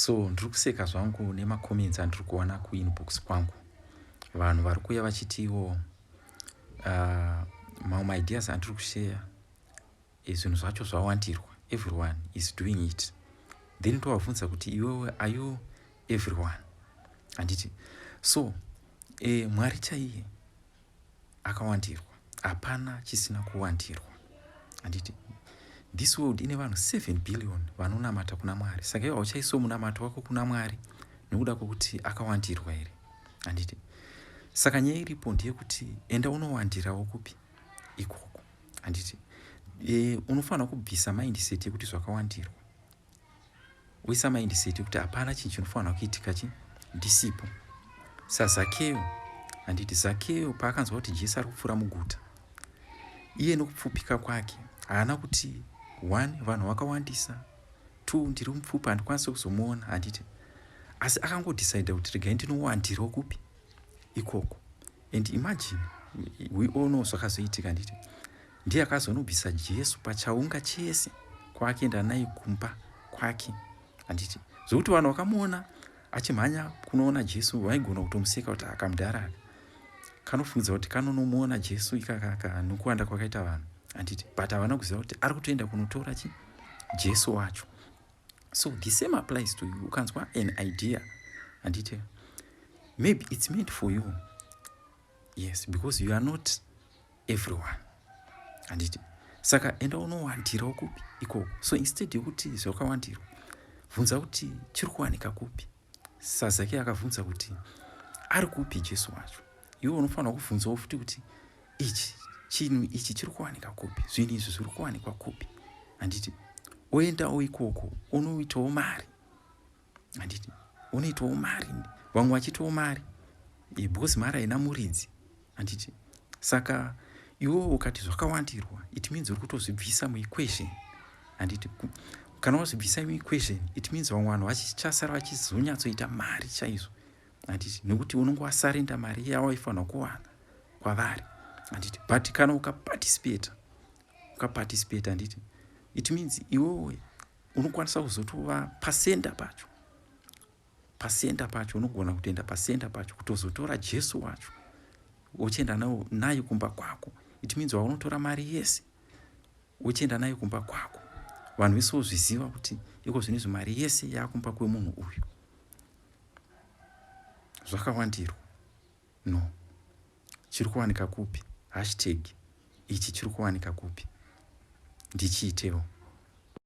So ndiri kuseka zvangu nemacomments andiri kuona kuinbox kwangu, vanhu vari kuuya vachitiwo mamwe ideas andiri kushare zvinhu zvacho zvawandirwa, everyone is doing it. Then ndovabvunza kuti iwewe are you everyone? Handiti so Mwari chaiye akawandirwa, hapana chisina kuwandirwa. Handiti this world ine vanhu 7 billion vanonamata kuna Mwari. Saka iwe hauchaiso munamato wako kuna Mwari nekuda kwokuti akawandirwa here. Handiti saka nyaya iripo ndeyekuti enda unowandirawo kupi ikoko. Handiti unofanira kubvisa mindset yekuti zvakawandirwa, uisa mindset yekuti hapana chinhu chinofanira kuitika ndisipo. saZakeo, handiti Zakeo paakanzwa kuti Jesu ari kupfuura muguta, iye nokupfupika kwake haana kuti 1 vanhu vakawandisa, 2 ndiri mupfupi handikwanisi kuzomuona. Handiti asi akangodecide kuti regai ndinowandirawo kupi ikoko. And imagine we all know zvakazoitika. Handiti ndiye akazonobvisa Jesu pachaunga chese kwaakaenda naye kumba kwake. Handiti zvokuti vanhu vakamuona achimhanya kunoona Jesu vaigona kutomuseka kuti akamudhara kanofunidza kuti kanonomuona Jesu ikakaka nokuwanda kwakaita vanhu. Handiti but havana kuziva kuti ari kutoenda kunotora Jesu wacho. So the same applies to you. Ukanzwa an idea, handiti maybe it's meant for you, yes, because you are not everyone. Handiti saka enda unowandirawo kupi ikoko. So instead yokuti zvakawandirwa, bvunza kuti chiri kuwanika kupi. saZakeo akabvunza kuti ari kupi Jesu wacho. Iwe unofanira kubvunzawo futi kuti chinhu ichi chiri kuwanika kupi, zvinhu izvi zviri kuwanikwa kupi. Handiti oendawo ikoko unoitawo mari. Handiti unoitawo mari, vamwe vachitawo mari because mari haina muridzi. Handiti saka iwewo ukati zvakawandirwa, it means uri kutozvibvisa muequation. Handiti kana wazvibvisa muequation, it means vamwe vanhu vachasara vachizonyatsoita mari chaizvo. Handiti nekuti unenge wasarenda mari yavo ifanira kuwana kwavari. Handiti but kana ukaparticipate, handiti it means iwewe unokwanisa kuzotova pasenda pacho, unogona kutoenda pasenda pacho kutozotora Jesu wacho uchienda naye kumba kwako. It means waunotora mari yese uchienda naye kumba kwako. Vanhu vese vozviziva kuti iko zvinezvi mari yese yakumba kwemunhu uyu. Zvakawandirwa no, chiri kuwanika kupi, hashtag ichi chiri kuwanika kupi, ndichiitewo.